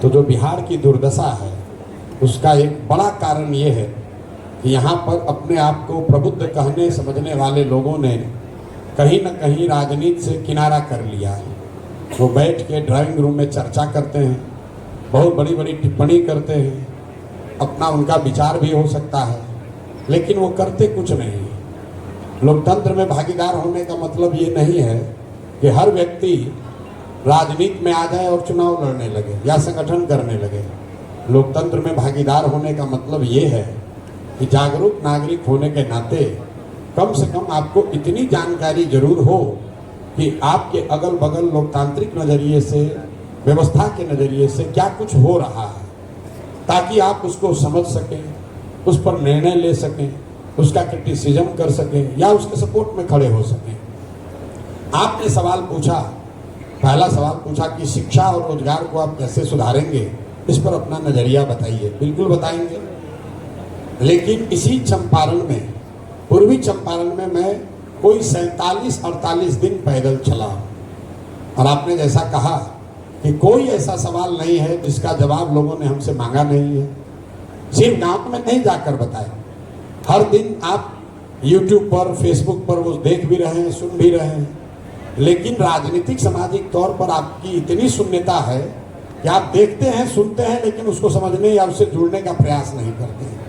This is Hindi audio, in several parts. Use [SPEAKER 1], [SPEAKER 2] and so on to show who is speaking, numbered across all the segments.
[SPEAKER 1] तो जो बिहार की दुर्दशा है उसका एक बड़ा कारण ये है कि यहाँ पर अपने आप को प्रबुद्ध कहने समझने वाले लोगों ने कहीं न कहीं राजनीति से किनारा कर लिया है। वो बैठ के ड्राइंग रूम में चर्चा करते हैं, बहुत बड़ी बड़ी टिप्पणी करते हैं, अपना उनका विचार भी हो सकता है, लेकिन वो करते कुछ नहीं। लोकतंत्र में भागीदार होने का मतलब ये नहीं है कि हर व्यक्ति राजनीति में आ जाए और चुनाव लड़ने लगे या संगठन करने लगे। लोकतंत्र में भागीदार होने का मतलब ये है कि जागरूक नागरिक होने के नाते कम से कम आपको इतनी जानकारी जरूर हो कि आपके अगल बगल लोकतांत्रिक नज़रिए से, व्यवस्था के नज़रिए से क्या कुछ हो रहा है, ताकि आप उसको समझ सकें, उस पर निर्णय ले सकें, उसका क्रिटिसिज्म कर सकें या उसके सपोर्ट में खड़े हो सकें। आपने सवाल पूछा, पहला सवाल पूछा कि शिक्षा और रोजगार को आप कैसे सुधारेंगे, इस पर अपना नज़रिया बताइए। बिल्कुल बताएंगे, लेकिन इसी चंपारण में, पूर्वी चंपारण में मैं कोई 47-48 दिन पैदल चला और आपने जैसा कहा कि कोई ऐसा सवाल नहीं है जिसका जवाब लोगों ने हमसे मांगा नहीं है। सिर्फ गांव में नहीं जाकर बताए, हर दिन आप YouTube पर, Facebook पर वो देख भी रहे हैं, सुन भी रहे हैं, लेकिन राजनीतिक सामाजिक तौर पर आपकी इतनी शून्यता है कि आप देखते हैं, सुनते हैं, लेकिन उसको समझने या उससे जुड़ने का प्रयास नहीं करते हैं।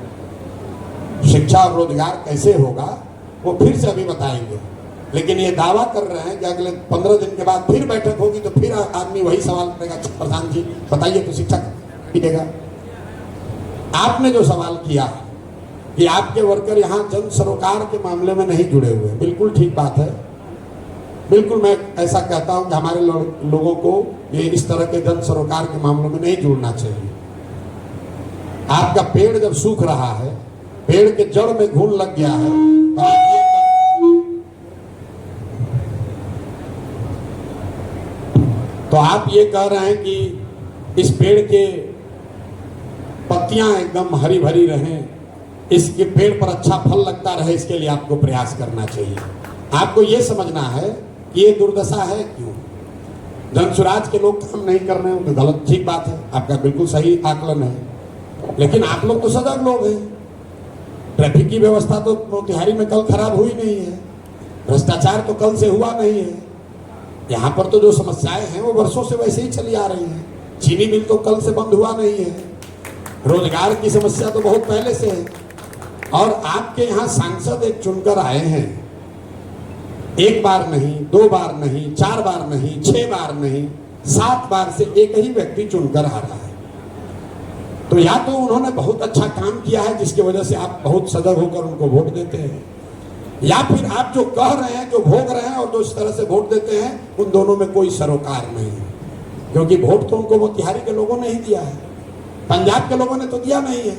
[SPEAKER 1] शिक्षा और रोजगार कैसे होगा वो फिर से अभी बताएंगे, लेकिन ये दावा कर रहे हैं कि अगले 15 दिन के बाद फिर बैठक होगी तो फिर आदमी वही सवाल करेगा, प्रधान जी बताइए तो शिक्षा मिलेगा। आपने जो सवाल किया कि आपके वर्कर यहाँ जन सरोकार के मामले में नहीं जुड़े हुए, बिल्कुल ठीक बात है। बिल्कुल मैं ऐसा कहता हूँ कि हमारे लोगों को ये इस तरह के जन सरोकार के मामलों में नहीं जुड़ना चाहिए। आपका पेड़ जब सूख रहा है, पेड़ के जड़ में घुन लग गया है, तो आप ये कह रहे हैं कि इस पेड़ के पत्तियां एकदम हरी भरी रहें, इसके पेड़ पर अच्छा फल लगता रहे, इसके लिए आपको प्रयास करना चाहिए। आपको ये समझना है कि ये दुर्दशा है क्यों। जनसुराज के लोग काम नहीं कर रहे हैं तो गलत, ठीक बात है, आपका बिल्कुल सही आकलन है, लेकिन आप लोग तो सजग लोग हैं। ट्रैफिक की व्यवस्था तो मोतिहारी में कल खराब हुई नहीं है, भ्रष्टाचार तो कल से हुआ नहीं है, यहाँ पर तो जो समस्याएं हैं वो वर्षों से वैसे ही चली आ रही हैं। चीनी मिल तो कल से बंद हुआ नहीं है, रोजगार की समस्या तो बहुत पहले से है। और आपके यहाँ सांसद एक चुनकर आए हैं, एक बार नहीं, 2 बार नहीं, 4 बार नहीं, 6 बार नहीं, 7 बार से एक ही व्यक्ति चुनकर आ रहा है। तो या तो उन्होंने बहुत अच्छा काम किया है जिसकी वजह से आप बहुत सजग होकर उनको वोट देते हैं, या फिर आप जो कह रहे हैं, जो भोग रहे हैं और जो इस तरह से वोट देते हैं, उन दोनों में कोई सरोकार नहीं है। क्योंकि वोट तो उनको मोतिहारी के लोगों ने ही दिया है, पंजाब के लोगों ने तो दिया नहीं है।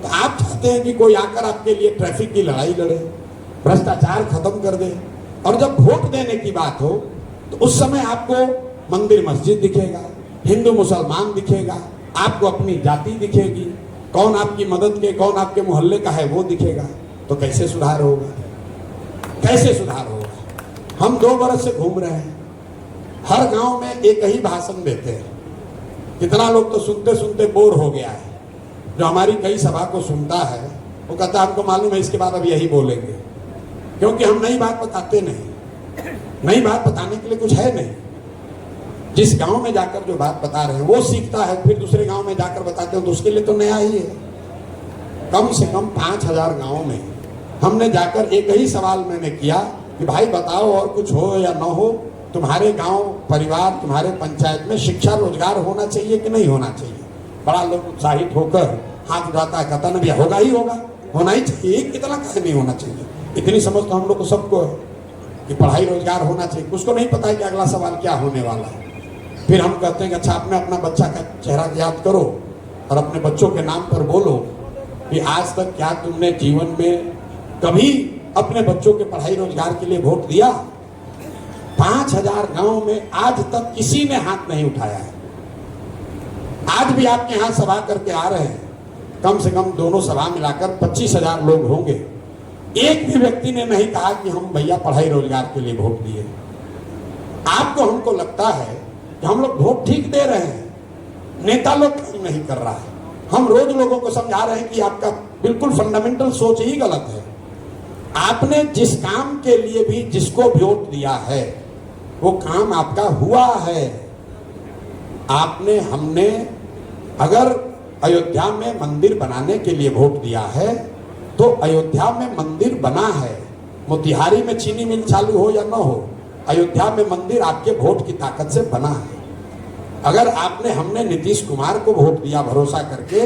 [SPEAKER 1] तो आप चाहते हैं कि कोई आकर आपके लिए ट्रैफिक की लड़ाई लड़े, भ्रष्टाचार खत्म कर दे, और जब वोट देने की बात हो तो उस समय आपको मंदिर मस्जिद दिखेगा, हिंदू मुसलमान दिखेगा, आपको अपनी जाति दिखेगी, कौन आपकी मदद के, कौन आपके मोहल्ले का है वो दिखेगा। तो कैसे सुधार होगा, कैसे सुधार होगा। हम 2 बरस से घूम रहे हैं, हर गांव में एक ही भाषण देते हैं। कितना लोग तो सुनते सुनते बोर हो गया है। जो हमारी कई सभा को सुनता है वो कहता है हमको मालूम है इसके बाद अब यही बोलेंगे, क्योंकि हम नई बात बताते नहीं, नई बात बताने के लिए कुछ है नहीं। जिस गांव में जाकर जो बात बता रहे हैं वो सीखता है, फिर दूसरे गांव में जाकर बताते हो तो उसके लिए तो नया ही है। कम से कम 5000 गाँव में हमने जाकर एक ही सवाल मैंने किया कि भाई बताओ और कुछ हो या न हो, तुम्हारे गांव, परिवार, तुम्हारे पंचायत में शिक्षा रोजगार होना चाहिए कि नहीं होना चाहिए। बड़ा लोग उत्साहित होकर हाथ उठाता है, कहता ना भैया होगा ही होगा, होना ही चाहिए, कितना कैसे नहीं होना चाहिए। इतनी समझ तो हम लोग को सबको है कि पढ़ाई रोजगार होना चाहिए। उसको नहीं पता है कि अगला सवाल क्या होने वाला है। फिर हम कहते हैं कि अच्छा अपने अपना बच्चा का चेहरा याद करो और अपने बच्चों के नाम पर बोलो कि आज तक क्या तुमने जीवन में कभी अपने बच्चों के पढ़ाई रोजगार के लिए वोट दिया। 5000 गांव में आज तक किसी ने हाथ नहीं उठाया है। आज भी आपके यहाँ सभा करके आ रहे हैं, कम से कम दोनों सभा मिलाकर 25,000 लोग होंगे। एक भी व्यक्ति ने नहीं कहा कि हम भैया पढ़ाई रोजगार के लिए वोट दिए। आपको हमको लगता है कि हम लोग वोट ठीक दे रहे हैं, नेता लोग काम नहीं कर रहा है। हम रोज लोगों को समझा रहे हैं कि आपका बिल्कुल फंडामेंटल सोच ही गलत है। आपने जिस काम के लिए भी जिसको वोट दिया है वो काम आपका हुआ है। आपने हमने अगर अयोध्या में मंदिर बनाने के लिए वोट दिया है तो अयोध्या में मंदिर बना है। मोतिहारी में चीनी मिल चालू हो या ना हो, अयोध्या में मंदिर आपके वोट की ताकत से बना है। अगर आपने हमने नीतीश कुमार को वोट दिया भरोसा करके,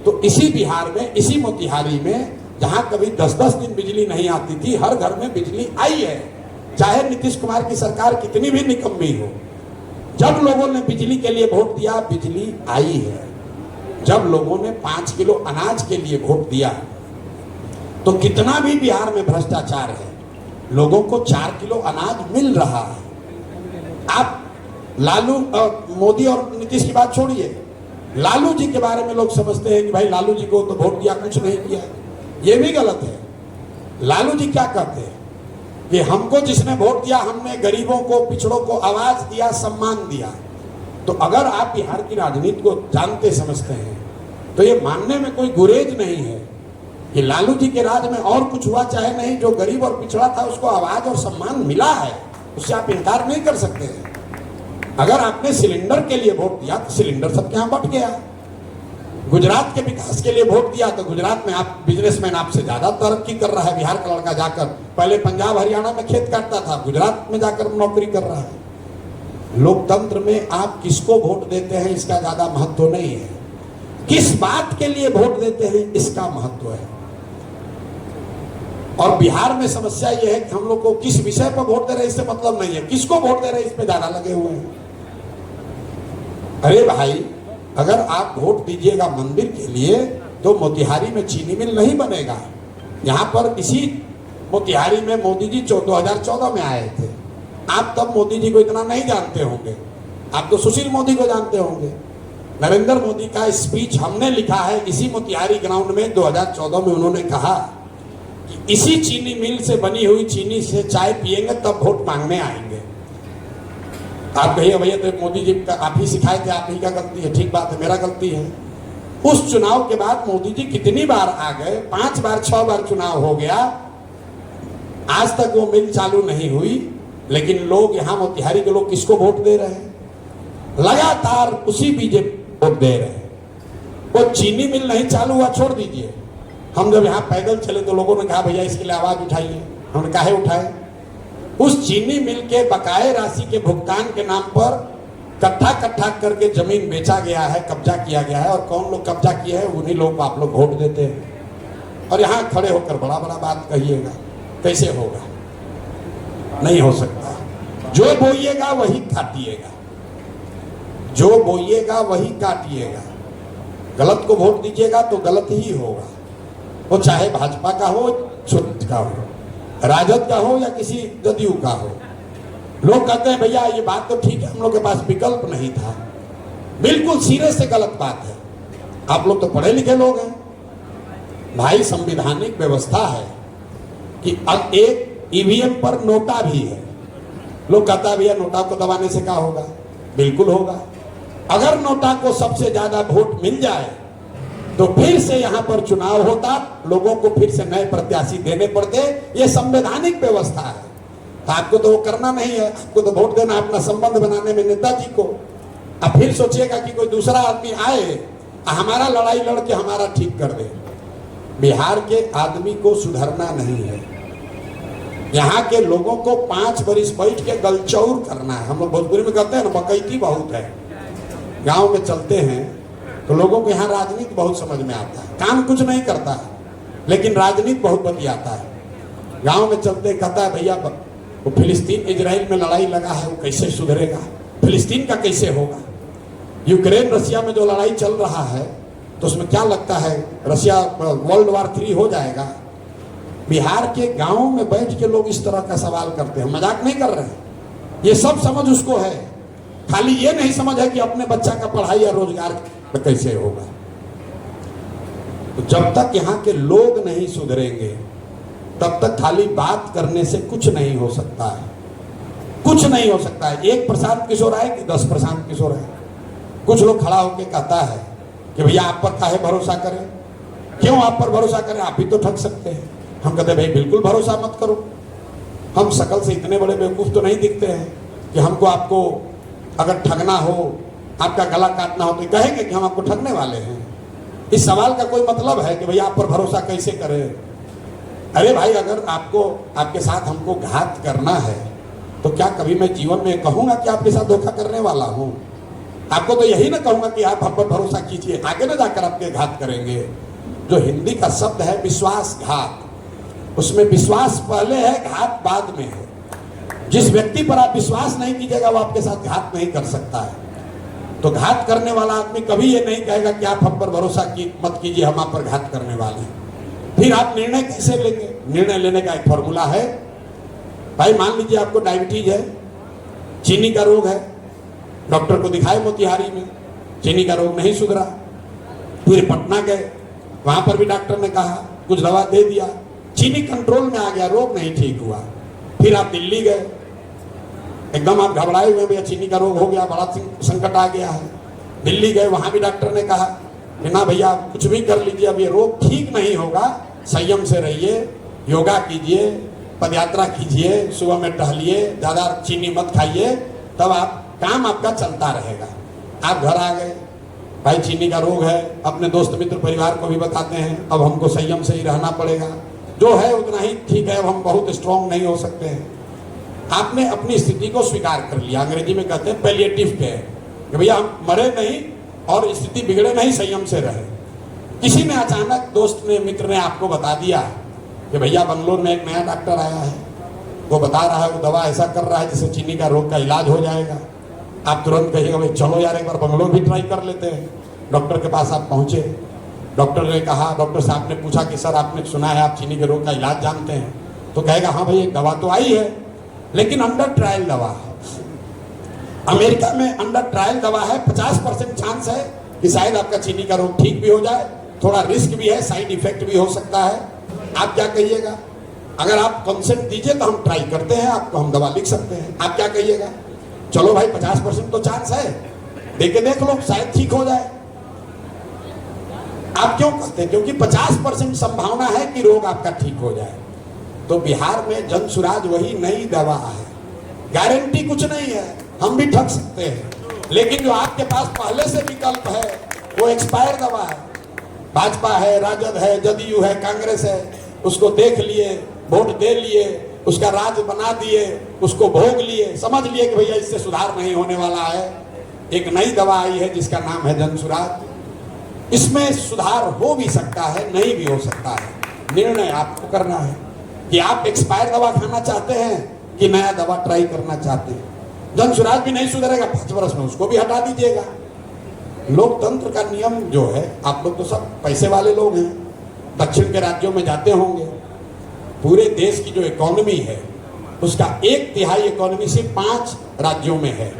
[SPEAKER 1] तो इसी बिहार में, इसी मोतिहारी में, जहां कभी 10-10 दिन बिजली नहीं आती थी, हर घर में बिजली आई है। चाहे नीतीश कुमार की सरकार कितनी भी निकम्मी हो, जब लोगों ने बिजली के लिए वोट दिया बिजली आई है। जब लोगों ने 5 किलो अनाज के लिए वोट दिया, तो कितना भी बिहार में भ्रष्टाचार है, लोगों को 4 किलो अनाज मिल रहा है। आप लालू मोदी और नीतीश की बात छोड़िए, लालू जी के बारे में लोग समझते हैं कि भाई लालू जी को तो वोट दिया, कुछ नहीं किया। ये भी गलत है। लालू जी क्या कहते हैं कि हमको जिसने वोट दिया, हमने गरीबों को, पिछड़ों को आवाज दिया, सम्मान दिया। तो अगर आप बिहार की राजनीति को जानते समझते हैं तो ये मानने में कोई गुरेज नहीं है कि लालू जी के राज में और कुछ हुआ चाहे नहीं, जो गरीब और पिछड़ा था उसको आवाज और सम्मान मिला है, उससे आप इनकार नहीं कर सकते हैं। अगर आपने सिलेंडर के लिए वोट दिया तो सिलेंडर सबके यहाँ बट गया। गुजरात के विकास के लिए वोट दिया तो गुजरात में आप बिजनेसमैन आपसे ज्यादा तरक्की कर रहा है। बिहार का लड़का जाकर पहले पंजाब हरियाणा में खेत काटता था, गुजरात में जाकर नौकरी कर रहा है। लोकतंत्र में आप किसको वोट देते हैं इसका ज्यादा महत्व नहीं है, किस बात के लिए वोट देते हैं इसका महत्व है। और बिहार में समस्या यह है कि हम लोग को किस विषय पर वोट दे रहे हैं इससे मतलब नहीं है, किसको वोट दे रहे हैं इस पे ज्यादा लगे हुए हैं। अरे भाई, अगर आप वोट दीजिएगा मंदिर के लिए तो मोतिहारी में चीनी मिल नहीं बनेगा। यहाँ पर इसी मोतिहारी में मोदी जी 2014 में आए थे। आप तब मोदी जी को इतना नहीं जानते होंगे, आप तो सुशील मोदी को जानते होंगे। नरेंद्र मोदी का स्पीच हमने लिखा है इसी मोतिहारी ग्राउंड में 2014 में। उन्होंने कहा कि इसी चीनी मिल से बनी हुई चीनी से चाय पिएंगे तब वोट मांगने आएंगे। आप कहिए भैया तो मोदी जी का आप ही सिखाए थे, आप ही का गलती है। ठीक बात है, मेरा गलती है। उस चुनाव के बाद मोदी जी कितनी बार आ गए, 5 बार 6 बार चुनाव हो गया, आज तक वो मिल चालू नहीं हुई। लेकिन लोग यहाँ मोतिहारी के लोग किसको वोट दे रहे हैं? लगातार उसी बीजेपी वोट दे रहे हैं। वो चीनी मिल नहीं चालू हुआ, छोड़ दीजिए। हम जब यहाँ पैदल चले तो लोगों ने कहा भैया इसके लिए आवाज उठाइए। हमने काहे उठाए? उस चीनी मिल के बकाये राशि के भुगतान के नाम पर कट्ठा करके जमीन बेचा गया है, कब्जा किया गया है। और कौन लोग कब्जा किए हैं? उन्हीं लोग को आप लोग वोट देते हैं। और यहाँ खड़े होकर बड़ा बड़ा बात कहिएगा, कैसे होगा? नहीं हो सकता। जो बोइएगा वही काटिएगा, जो बोइएगा वही काटिएगा। गलत को वोट दीजिएगा तो गलत ही होगा, वो चाहे भाजपा का हो, छुट का हो, राजद का हो या किसी जदयू का हो। लोग कहते हैं भैया ये बात तो ठीक है, हम लोग के पास विकल्प नहीं था। बिल्कुल सिरे से गलत बात है। आप लोग तो पढ़े लिखे लोग हैं भाई। संवैधानिक व्यवस्था है कि अब एक ईवीएम पर नोटा भी है। लोग कहता है भैया नोटा को दबाने से क्या होगा? बिल्कुल होगा। अगर नोटा को सबसे ज्यादा वोट मिल जाए तो फिर से यहाँ पर चुनाव होता, लोगों को फिर से नए प्रत्याशी देने पड़ते। ये संवैधानिक व्यवस्था है। आपको तो वो करना नहीं है, आपको तो वोट देना अपना संबंध बनाने में नेताजी को। अब फिर सोचिएगा कि कोई दूसरा आदमी आए हमारा लड़ाई लड़ के हमारा ठीक कर दे। बिहार के आदमी को सुधरना नहीं है। यहाँ के लोगों को 5 बरिस बैठ के गलचौर करना है। हम लोग भोजपुरी में कहते हैं ना, बकैती बहुत है। गांव में चलते हैं तो लोगों को यहाँ राजनीति बहुत समझ में आता है। काम कुछ नहीं करता है लेकिन राजनीति बहुत बतियाता है। गांव में चलते कहता है भैया वो फिलिस्तीन इजराइल में लड़ाई लगा है, वो कैसे सुधरेगा? फिलिस्तीन का कैसे होगा? यूक्रेन रशिया में जो लड़ाई चल रहा है तो उसमें क्या लगता है रशिया वर्ल्ड वार 3 हो जाएगा? बिहार के गांवों में बैठ के लोग इस तरह का सवाल करते हैं। मजाक नहीं कर रहे हैं, ये सब समझ उसको है। खाली ये नहीं समझ है कि अपने बच्चा का पढ़ाई या रोजगार कैसे होगा। तो जब तक यहाँ के लोग नहीं सुधरेंगे तब तक खाली बात करने से कुछ नहीं हो सकता है। कुछ नहीं हो सकता है। एक प्रशांत किशोर आए कि 10 प्रशांत किशोर आए, कुछ लोग खड़ा होकर कहता है कि भैया आप पर काहे भरोसा करें, क्यों आप पर भरोसा करें, आप भी तो ठग सकते हैं। हम कहते हैं भाई बिल्कुल भरोसा मत करो, हम शकल से इतने बड़े बेवकूफ तो नहीं दिखते हैं कि हमको आपको अगर ठगना हो, आपका गला काटना हो तो कहेंगे कि हम आपको ठगने वाले हैं। इस सवाल का कोई मतलब है कि भैया आप पर भरोसा कैसे करें। अरे भाई अगर आपको आपके साथ हमको घात करना है तो क्या कभी मैं जीवन में कहूंगा कि आपके साथ धोखा करने वाला हूं? आपको तो यही ना कहूंगा कि आप हम पर भरोसा कीजिए, आगे ना जाकर आपके घात करेंगे। जो हिंदी का शब्द है विश्वासघात, उसमें विश्वास पहले है, घात बाद में है। जिस व्यक्ति पर आप विश्वास नहीं कीजिएगा वो आपके साथ घात नहीं कर सकता है। तो घात करने वाला आदमी कभी ये नहीं कहेगा कि आप हम पर भरोसा मत कीजिए, हम आप पर घात करने वाले हैं। फिर आप निर्णय कैसे लेंगे? निर्णय लेने का एक फॉर्मूला है। भाई मान लीजिए आपको डायबिटीज है, चीनी का रोग है, डॉक्टर को दिखाए मोतिहारी में, चीनी का रोग नहीं सुधरा, फिर पटना गए, वहां पर भी डॉक्टर ने कहा, कुछ दवा दे दिया, चीनी कंट्रोल में आ गया, रोग नहीं ठीक हुआ। फिर आप दिल्ली गए, एकदम आप घबराए हुए, भैया चीनी का रोग हो गया, बड़ा संकट आ गया है। दिल्ली गए, वहां भी डॉक्टर ने कहा कि ना भैया कुछ भी कर लीजिए, अब ये रोग ठीक नहीं होगा, संयम से रहिए, योगा कीजिए, पदयात्रा कीजिए, सुबह में टहलिए, ज्यादा चीनी मत खाइए, तब आप काम आपका चलता रहेगा। आप घर आ गए, भाई चीनी का रोग है, अपने दोस्त मित्र परिवार को भी बताते हैं, अब हमको संयम से ही रहना पड़ेगा, जो है उतना ही ठीक है, अब हम बहुत स्ट्रांग नहीं हो सकते हैं। आपने अपनी स्थिति को स्वीकार कर लिया, अंग्रेजी में कहते हैं पैलिएटिव केयर, कि भैया हम मरे नहीं और स्थिति बिगड़े नहीं, संयम से रहे। किसी ने अचानक दोस्त ने मित्र ने आपको बता दिया कि भैया बंगलोर में एक नया डॉक्टर आया है, वो बता रहा है वो दवा ऐसा कर रहा है जिससे चीनी का रोग का इलाज हो जाएगा। आप तुरंत कहिएगा भाई चलो यार एक बार बंगलोर भी ट्राई कर लेते हैं। डॉक्टर के पास आप पहुंचे, डॉक्टर ने कहा, डॉक्टर साहब ने पूछा कि सर आपने सुना है आप चीनी के रोग का इलाज जानते हैं? तो कहेगा हाँ भाई एक दवा तो आई है, लेकिन अंडर ट्रायल दवा है। अमेरिका में अंडर ट्रायल दवा है, 50% चांस है कि शायद आपका चीनी का रोग ठीक भी हो जाए, थोड़ा रिस्क भी है, साइड इफेक्ट भी हो सकता है। आप क्या कहिएगा? अगर आप कंसेंट दीजिए तो हम ट्राई करते हैं, आपको हम दवा लिख सकते हैं। आप क्या कहिएगा? चलो भाई 50% तो चांस है, देख लो शायद ठीक हो जाए। आप क्यों कहते हैं? क्योंकि 50% संभावना है कि रोग आपका ठीक हो जाए। तो बिहार में जनसुराज वही नई दवा है, गारंटी कुछ नहीं है, हम भी ठग सकते हैं, लेकिन जो आपके पास पहले से विकल्प है वो एक्सपायर दवा है। भाजपा है, राजद है, जदयू है, कांग्रेस है, उसको देख लिए, वोट दे लिए, उसका राज बना दिए, उसको भोग लिए, समझ लिए कि भैया इससे सुधार नहीं होने वाला है। एक नई दवा आई है जिसका नाम है जनसुराज। इसमें सुधार हो भी सकता है, नहीं भी हो सकता है। निर्णय आपको करना है कि आप एक्सपायर दवा खाना चाहते हैं कि नया दवा ट्राई करना चाहते हैं। जनसुराज भी नहीं सुधरेगा, 5 वर्ष में उसको भी हटा दीजिएगा। लोकतंत्र का नियम जो है, आप लोग तो सब पैसे वाले लोग हैं, दक्षिण के राज्यों में जाते होंगे, पूरे देश की जो इकोनॉमी है उसका 1/3 इकोनॉमी सिर्फ 5 राज्यों में है।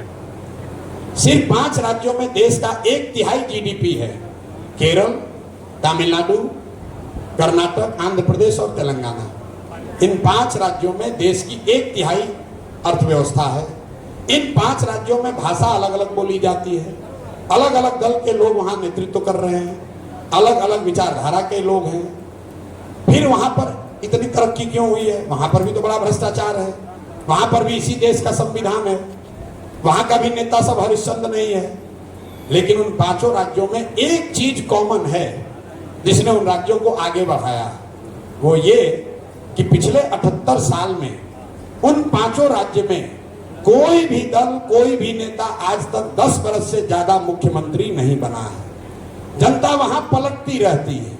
[SPEAKER 1] सिर्फ 5 राज्यों में देश का 1/3 जीडीपी है। केरल, तमिलनाडु, कर्नाटक, आंध्र प्रदेश और तेलंगाना। इन 5 राज्यों में देश की 1/3 अर्थव्यवस्था है। इन 5 राज्यों में भाषा अलग अलग बोली जाती है, अलग अलग दल के लोग वहां नेतृत्व कर रहे हैं, अलग अलग विचारधारा के लोग हैं। फिर वहां पर इतनी तरक्की क्यों हुई है? वहां पर भी तो बड़ा भ्रष्टाचार है, वहां पर भी इसी देश का संविधान है, वहां का भी नेता सब हरिश्चंद्र नहीं है। लेकिन उन 5 राज्यों में एक चीज कॉमन है जिसने उन राज्यों को आगे बढ़ाया, वो ये कि पिछले 78 साल में उन 5 राज्य में कोई भी दल, कोई भी नेता आज तक 10 वर्ष से ज्यादा मुख्यमंत्री नहीं बना है। जनता वहां पलटती रहती है,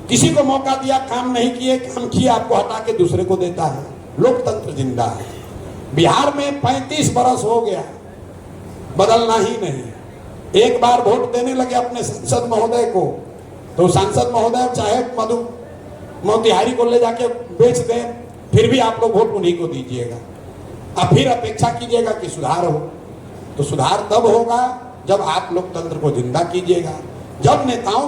[SPEAKER 1] किसी को मौका दिया काम नहीं किए, काम किया आपको हटा के दूसरे को देता है। लोकतंत्र जिंदा है। बिहार में 35 वर्ष हो गया, बदलना ही नहीं। एक बार वोट देने लगे अपने सांसद महोदय को, तो सांसद महोदय चाहे मोतिहारी को ले जाके बेच दें, फिर भी आप लोग वोट उन्हीं को दीजिएगा। अब फिर अपेक्षा कीजिएगा कि सुधार हो, तो सुधार तब होगा जब आप लोकतंत्र को जिंदा कीजिएगा, जब नेताओं